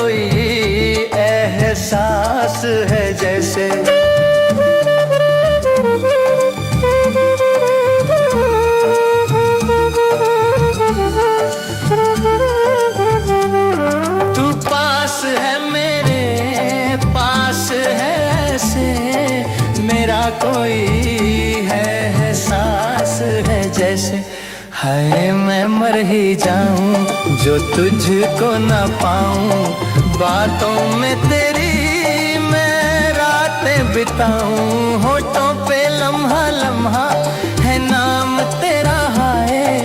कोई एहसास है जैसे। तू पास है मेरे, पास है ऐसे, मेरा कोई है एहसास है जैसे। हाय मैं मर ही जाऊं जो तुझको न पाऊं, बातों में तेरी मैं रातें बिताऊं। होठों पे लम्हा लम्हा है नाम तेरा, हाय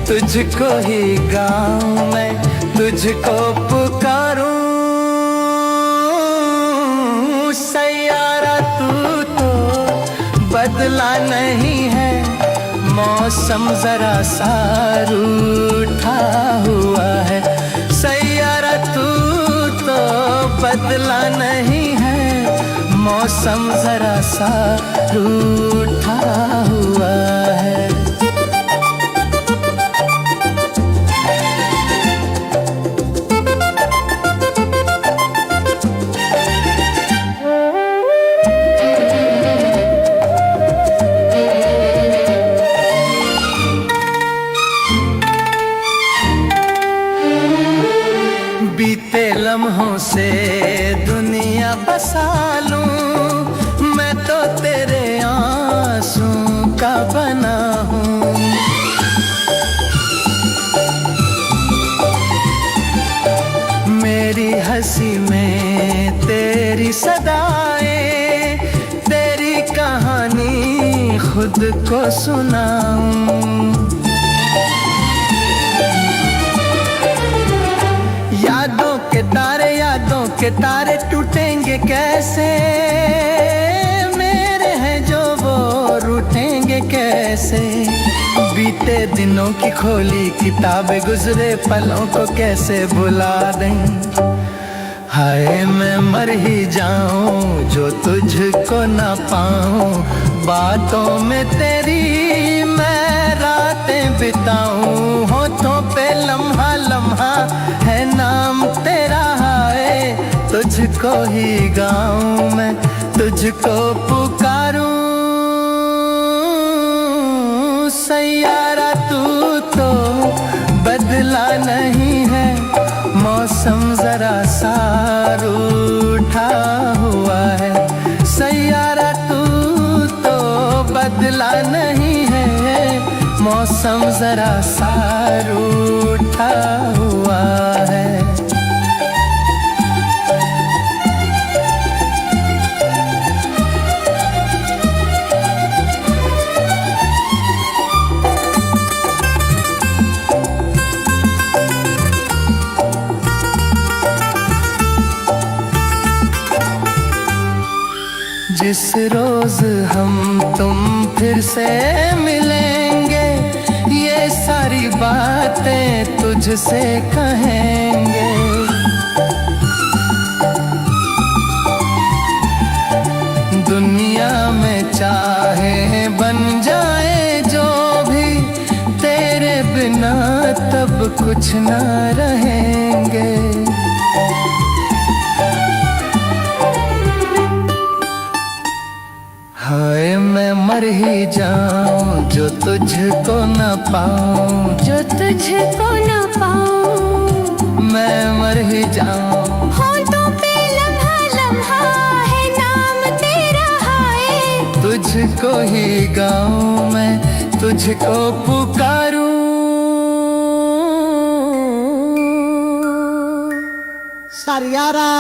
तुझको ही गाऊं मैं, तुझको पुकारूं। सैयारा तू तो बदला नहीं है, मौसम जरा सा रूठा हुआ है। सैयारा तू तो बदला नहीं है, मौसम जरा सा रूठा हुआ है। बीते लम्हों से दुनिया बसा लूं, मैं तो तेरे आंसू का बना हूँ। मेरी हंसी में तेरी सदाएं, तेरी कहानी खुद को सुनाऊं। यादों के तारे टूटेंगे कैसे, मेरे हैं जो वो रूठेंगे कैसे। बीते दिनों की खोली किताबें, गुजरे पलों को कैसे भुला दें। हाय मैं मर ही जाऊं जो तुझको ना पाऊं, बातों में तेरी मैं रातें बिताऊं। होठों पे लम्हा लम्हा है नाम तेरा, हाय तुझको ही गाऊं मैं, तुझको पुकारूं। सैयारा तू तो बदला नहीं है, मौसम जरा सा रूठा हुआ है। सैयारा तू तो बदला नहीं है, मौसम जरा सा रूठा हुआ है। जिस रोज हम तुम फिर से मिलेंगे, ये सारी बातें तुझसे कहेंगे। दुनिया में चाहे बन जाए जो भी, तेरे बिना तब कुछ न रहेंगे। हाय मैं मर ही जाऊं जो तुझको न पाऊं, जो तुझको न पाऊं। मैं मर ही जाऊं। होठों पे लम्हा लम्हा है नाम तेरा, हाय तुझको ही गाऊं मैं, तुझको पुकारूं। सैयारा।